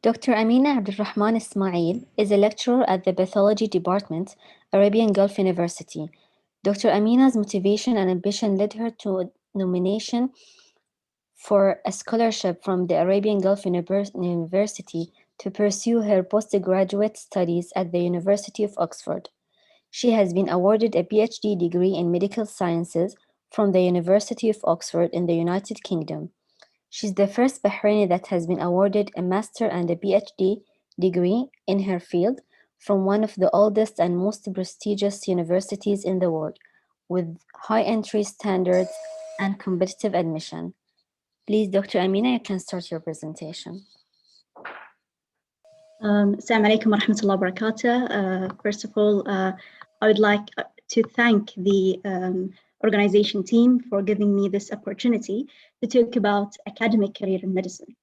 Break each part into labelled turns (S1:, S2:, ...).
S1: Dr. Amina Abdulrahman Ismaeel is a lecturer at the Pathology Department, Arabian Gulf University. Dr. Amina's motivation and ambition led her to a nomination for a scholarship from the Arabian Gulf University to pursue her postgraduate studies at the University of Oxford. She has been awarded a PhD degree in medical sciences from the University of Oxford in the United Kingdom. She's the first Bahraini that has been awarded a master and a PhD degree in her field from one of the oldest and most prestigious universities in the world, with high entry standards and competitive admission. Please, Dr. Amina, you can start your presentation.
S2: Assalamu alaikum wa rahmatullahi wa barakatuh. First of all, I would like to thank the organization team for giving me this opportunity to talk about academic career in medicine.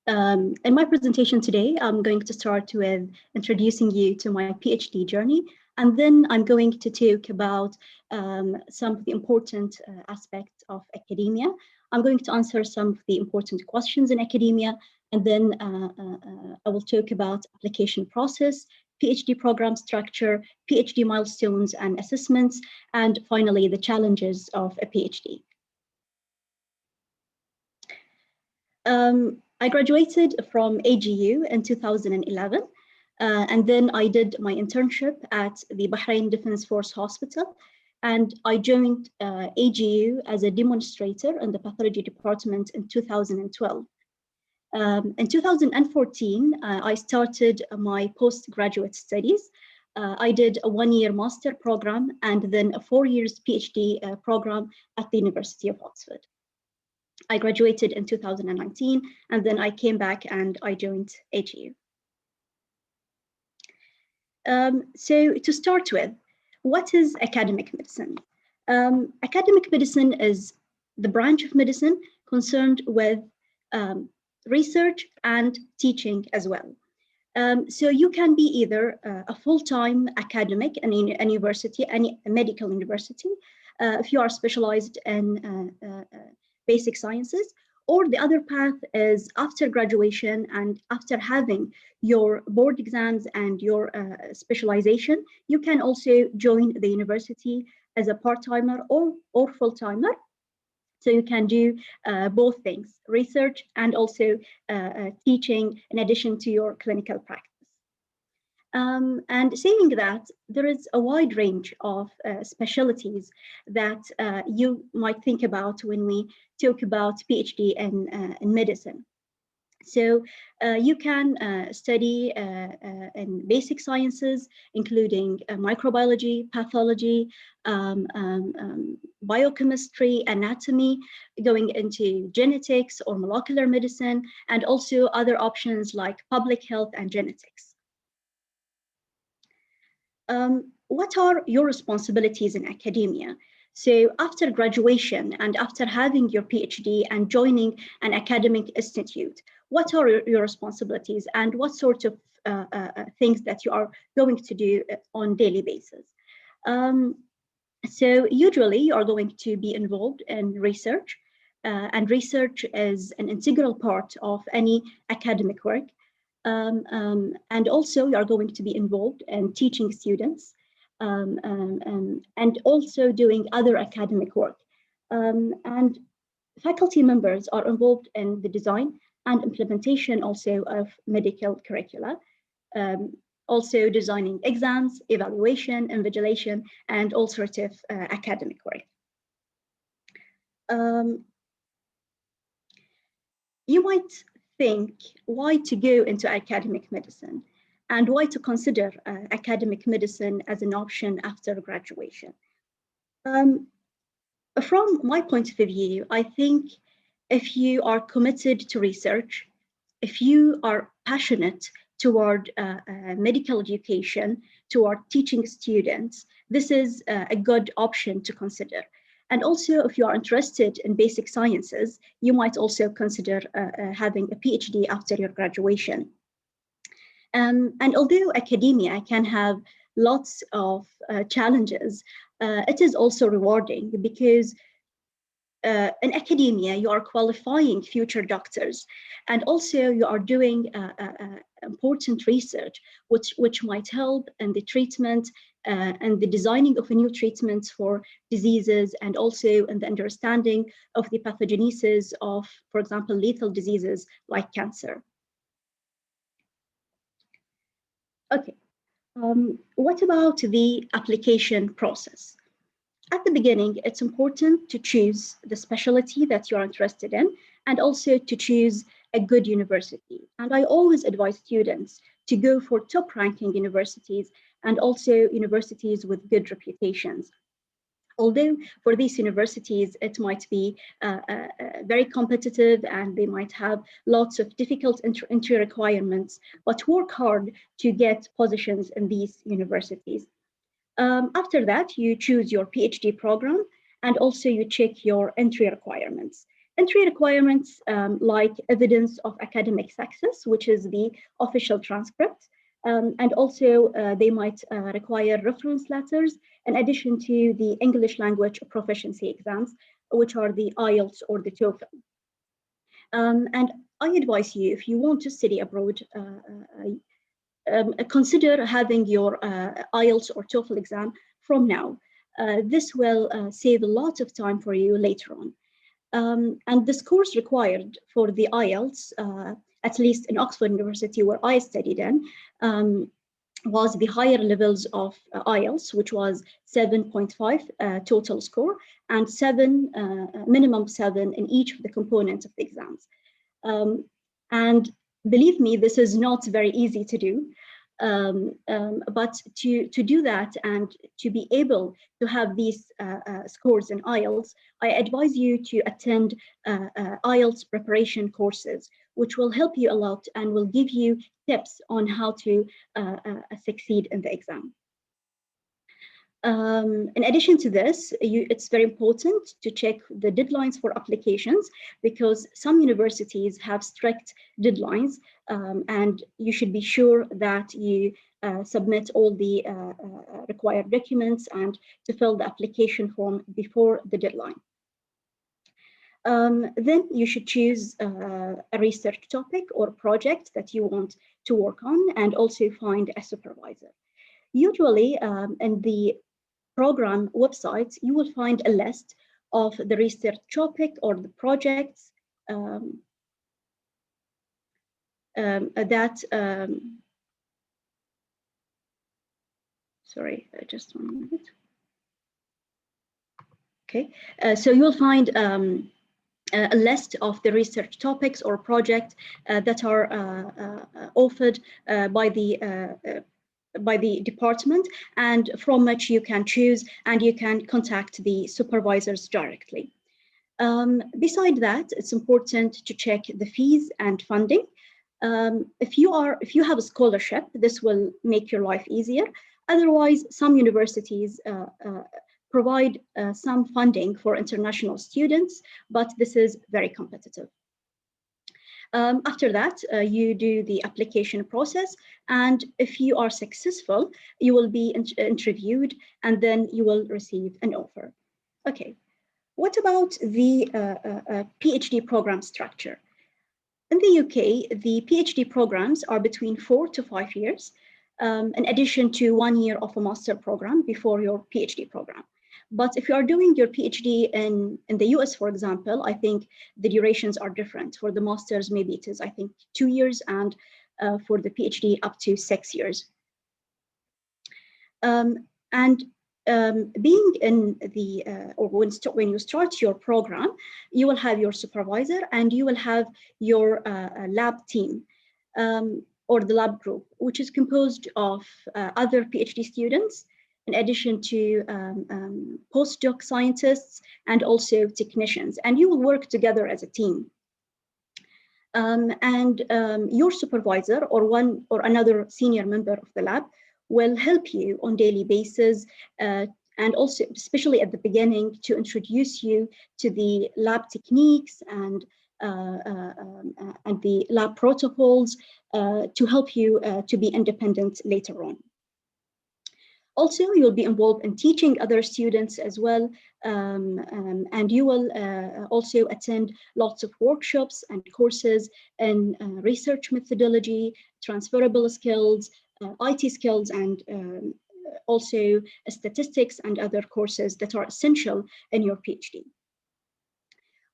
S2: In my presentation today, I'm going to start with introducing you to my PhD journey, and then I'm going to talk about some of the important aspects of academia. I'm going to answer some of the important questions in academia, and then I will talk about application process, PhD program structure, PhD milestones and assessments, and finally the challenges of a PhD. I graduated from AGU in 2011, and then I did my internship at the Bahrain Defense Force Hospital, and I joined AGU as a demonstrator in the pathology department in 2012. In 2014, I started my postgraduate studies. I did a one-year master program and then a 4 years PhD program at the University of Oxford. I graduated in 2019, and then I came back and I joined AGU. So to start with, what is academic medicine? Academic medicine is the branch of medicine concerned with research and teaching as well. So you can be either a full-time academic in a university, any medical university, if you are specialized in basic sciences, or the other path is after graduation and after having your board exams and your specialization, you can also join the university as a part-timer or full-timer. So you can do both things, research and also teaching in addition to your clinical practice. And saying that, there is a wide range of specialties that you might think about when we talk about PhD in medicine. So you can study in basic sciences, including microbiology, pathology, biochemistry, anatomy, going into genetics or molecular medicine, and also other options like public health and genetics. What are your responsibilities in academia? So after graduation and after having your PhD and joining an academic institute, what are your responsibilities and what sort of things that you are going to do on a daily basis? So usually you are going to be involved in research, and research is an integral part of any academic work. And also you are going to be involved in teaching students and also doing other academic work. And faculty members are involved in the design and implementation also of medical curricula, also designing exams, evaluation, invigilation, and all sorts of academic work. You might think why to go into academic medicine and why to consider academic medicine as an option after graduation. From my point of view, I think if you are committed to research, if you are passionate toward medical education, toward teaching students, this is a good option to consider. And also, if you are interested in basic sciences, you might also consider having a PhD after your graduation. And although academia can have lots of challenges, it is also rewarding because in academia, you are qualifying future doctors, and also you are doing important research, which might help in the treatment and the designing of a new treatments for diseases, and also in the understanding of the pathogenesis of, for example, lethal diseases like cancer. Okay, what about the application process? At the beginning, it's important to choose the specialty that you're interested in, and also to choose a good university. And I always advise students to go for top ranking universities, and also universities with good reputations. Although for these universities, it might be very competitive, and they might have lots of difficult entry requirements, but work hard to get positions in these universities. After that, you choose your PhD program, and also you check your entry requirements. Entry requirements like evidence of academic success, which is the official transcript, and also they might require reference letters, in addition to the English language proficiency exams, which are the IELTS or the TOEFL. And I advise you, if you want to study abroad, consider having your IELTS or TOEFL exam from now. This will save a lot of time for you later on. And the scores required for the IELTS, at least in Oxford University, where I studied in, was the higher levels of IELTS, which was 7.5 total score, and minimum 7 in each of the components of the exams. And believe me, this is not very easy to do. But to do that and to be able to have these scores in IELTS, I advise you to attend IELTS preparation courses, which will help you a lot and will give you tips on how to succeed in the exam. In addition to this, it's very important to check the deadlines for applications, because some universities have strict deadlines, and you should be sure that you submit all the required documents and to fill the application form before the deadline. Then you should choose a research topic or project that you want to work on, and also find a supervisor. Usually in the program websites, you will find a list of the research topic or the projects sorry, just 1 minute. Okay, so you'll find a list of the research topics or projects that are offered by the department, and from which you can choose, and you can contact the supervisors directly. Beside that, it's important to check the fees and funding. If you have a scholarship, this will make your life easier. Otherwise, some universities provide some funding for international students, but this is very competitive. After that, you do the application process, and if you are successful, you will be interviewed, and then you will receive an offer. Okay, what about the PhD program structure? In the UK, the PhD programs are between 4 to 5 years, in addition to 1 year of a master program before your PhD program. But if you are doing your PhD in the US, for example, I think the durations are different. For the masters, maybe it is, I think, 2 years, and for the PhD, up to 6 years. Being in the, or when you start your program, you will have your supervisor, and you will have your lab team, or the lab group, which is composed of other PhD students, in addition to postdoc scientists, and also technicians, and you will work together as a team. Your supervisor, or one or another senior member of the lab, will help you on daily basis, and also especially at the beginning, to introduce you to the lab techniques and the lab protocols, to help you to be independent later on. Also, you'll be involved in teaching other students as well, and you will also attend lots of workshops and courses in research methodology, transferable skills, IT skills, and also statistics and other courses that are essential in your PhD.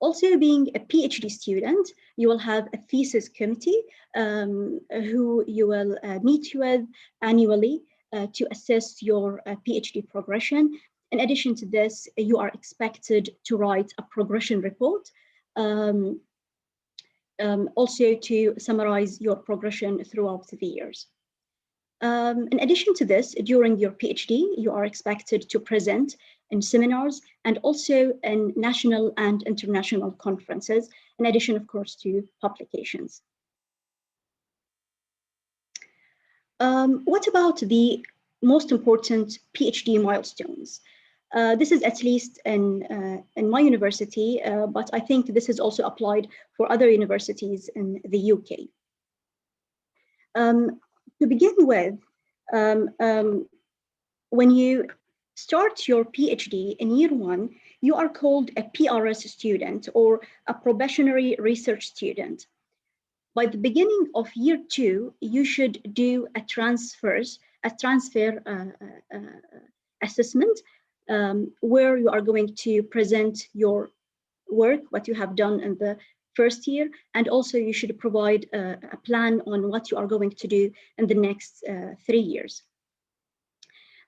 S2: Also, being a PhD student, you will have a thesis committee who you will meet with annually to assess your PhD progression. In addition to this, you are expected to write a progression report, um, also to summarize your progression throughout the years. In addition to this, during your PhD, you are expected to present in seminars and also in national and international conferences, in addition, of course, to publications. What about the most important PhD milestones? This is at least in my university, but I think this is also applied for other universities in the UK. To begin with, when you start your PhD in year one, you are called a PRS student or a probationary research student. By the beginning of year two, you should do a transfer assessment where you are going to present your work, what you have done in the first year, and also you should provide a plan on what you are going to do in the next 3 years.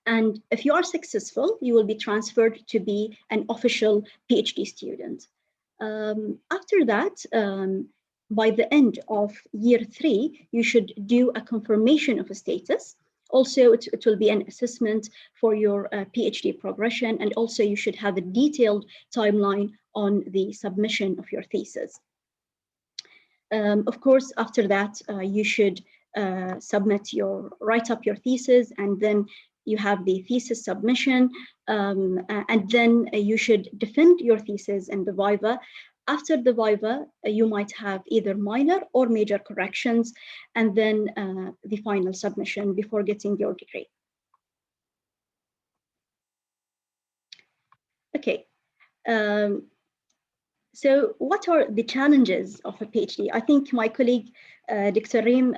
S2: And if you are successful, you will be transferred to be an official PhD student. After that, by the end of year three, you should do a confirmation of a status. Also, it will be an assessment for your PhD progression, and also you should have a detailed timeline on the submission of your thesis. Of course, after that, you should write up your thesis, and then you have the thesis submission, and then you should defend your thesis in the viva. After the viva, you might have either minor or major corrections, and then the final submission before getting your degree. Okay. So what are the challenges of a PhD? I think my colleague, Dr. Reem,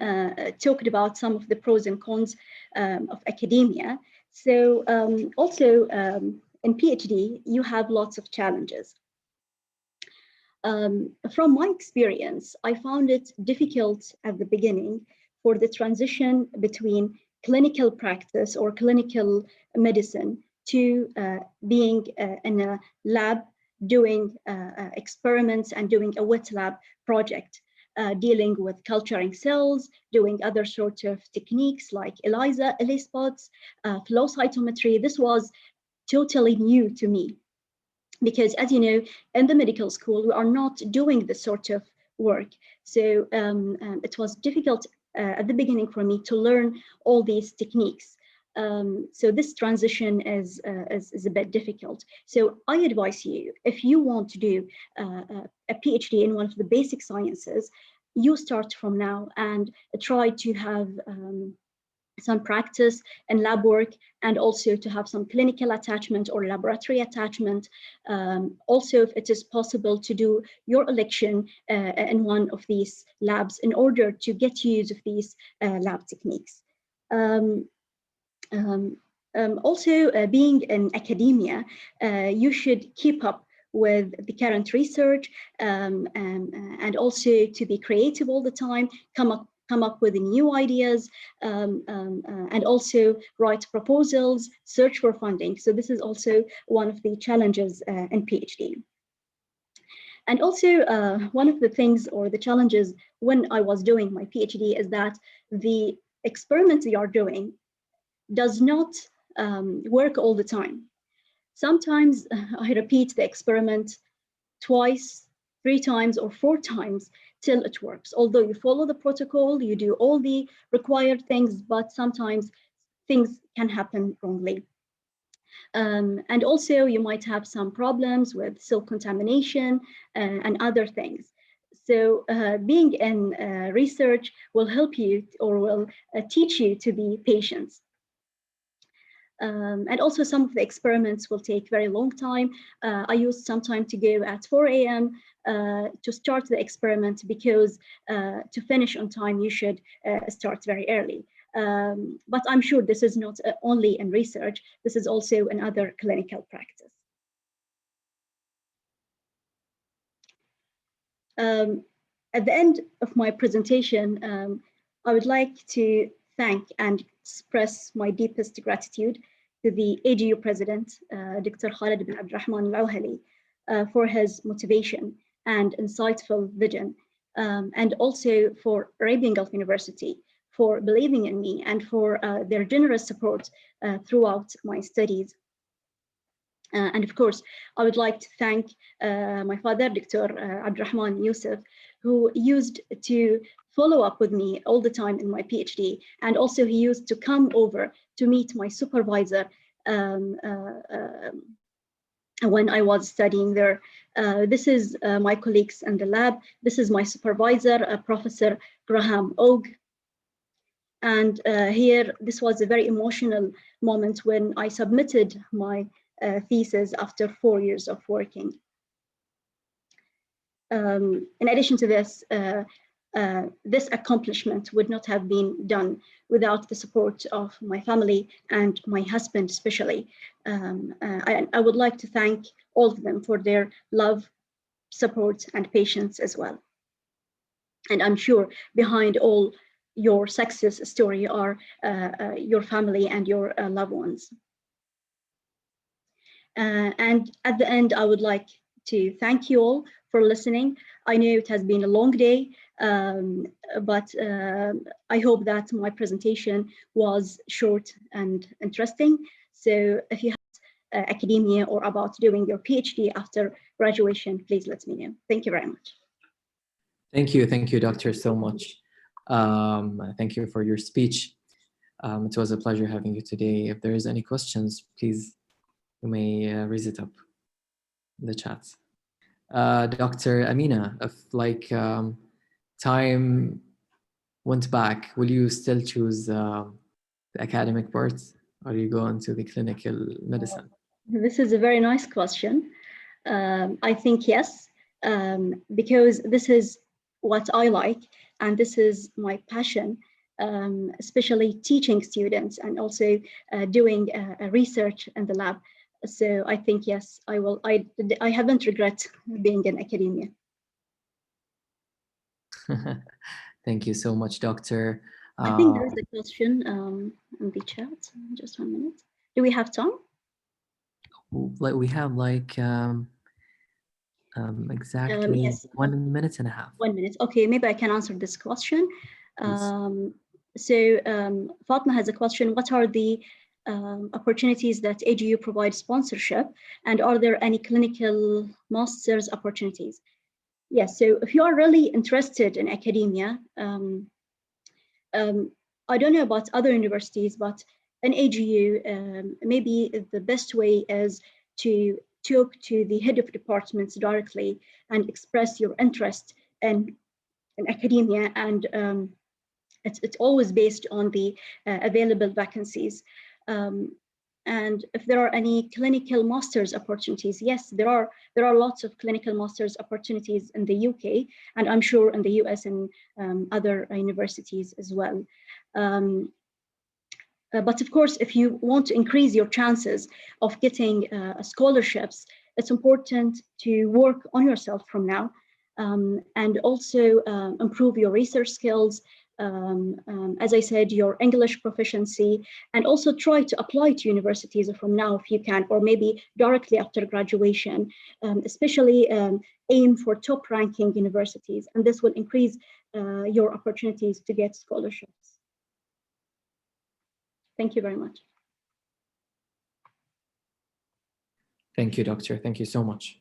S2: talked about some of the pros and cons of academia. So also in PhD, you have lots of challenges. From my experience, I found it difficult at the beginning for the transition between clinical practice or clinical medicine to being in a lab doing experiments and doing a wet lab project, dealing with culturing cells, doing other sorts of techniques like ELISpots, flow cytometry. This was totally new to me because, as you know, in the medical school, we are not doing this sort of work. So it was difficult at the beginning for me to learn all these techniques. So this transition is a bit difficult. So I advise you, if you want to do a PhD in one of the basic sciences, you start from now and try to have some practice and lab work, and also to have some clinical attachment or laboratory attachment. Also, if it is possible to do your election in one of these labs in order to get use of these lab techniques. Also, being in academia, you should keep up with the current research and also to be creative all the time, come up with new ideas, and also write proposals, search for funding. So this is also one of the challenges in PhD. And also one of the things or the challenges when I was doing my PhD is that the experiments you are doing does not work all the time. Sometimes I repeat the experiment twice, 3 times, or 4 times till it works. Although you follow the protocol, you do all the required things, but sometimes things can happen wrongly. And also you might have some problems with cell contamination and other things. So being in research will help you or will teach you to be patient. And also some of the experiments will take very long time. I used some time to go at 4 a.m. To start the experiment because to finish on time, you should start very early. But I'm sure this is not only in research, this is also in other clinical practice. At the end of my presentation, I would like to thank and express my deepest gratitude to the AGU president, Dr. Khalid bin Abdulrahman al-Awhali, for his motivation and insightful vision, and also for Arabian Gulf University for believing in me and for their generous support throughout my studies. And of course, I would like to thank my father, Dr. Abdulrahman Yusuf, who used to follow up with me all the time in my PhD. And also he used to come over to meet my supervisor when I was studying there. This is my colleagues in the lab. This is my supervisor, Professor Graham Og. And here, this was a very emotional moment when I submitted my thesis after 4 years of working. In addition to this, this accomplishment would not have been done without the support of my family and my husband especially. I would like to thank all of them for their love, support, and patience as well. And I'm sure behind all your success story are your family and your loved ones. And at the end, I would like to thank you all for listening. I know it has been a long day, but I hope that my presentation was short and interesting. So if you have academia or about doing your PhD after graduation, please let me know. Thank you very much.
S3: Thank you, Doctor, so much. Thank you for your speech. It was a pleasure having you today. If there is any questions, please, you may raise it up in the chat. Dr. Amina, if time went back, will you still choose the academic part, or you go into the clinical medicine?
S2: This is a very nice question. I think yes, because this is what I like, and this is my passion, especially teaching students and also doing research in the lab. So I think yes, I will. I haven't regret being in academia.
S3: Thank you so much, Doctor.
S2: I think there is a question in the chat. Just 1 minute. Do we have time?
S3: We have exactly
S2: yes.
S3: 1 minute and a half.
S2: 1 minute. Okay, maybe I can answer this question. So Fatma has a question. What are the opportunities that AGU provides sponsorship, and are there any clinical master's opportunities? Yes, so if you are really interested in academia, I don't know about other universities, but in AGU, maybe the best way is to talk to the head of departments directly and express your interest in academia, and it's always based on the available vacancies. And if there are any clinical master's opportunities, yes, there are lots of clinical master's opportunities in the UK, and I'm sure in the US and other universities as well. But of course, if you want to increase your chances of getting scholarships, it's important to work on yourself from now, and also improve your research skills, as I said, your English proficiency, and also try to apply to universities from now if you can, or maybe directly after graduation, especially aim for top ranking universities, and this will increase your opportunities to get scholarships. Thank you very much.
S3: Thank you, Doctor. Thank you so much.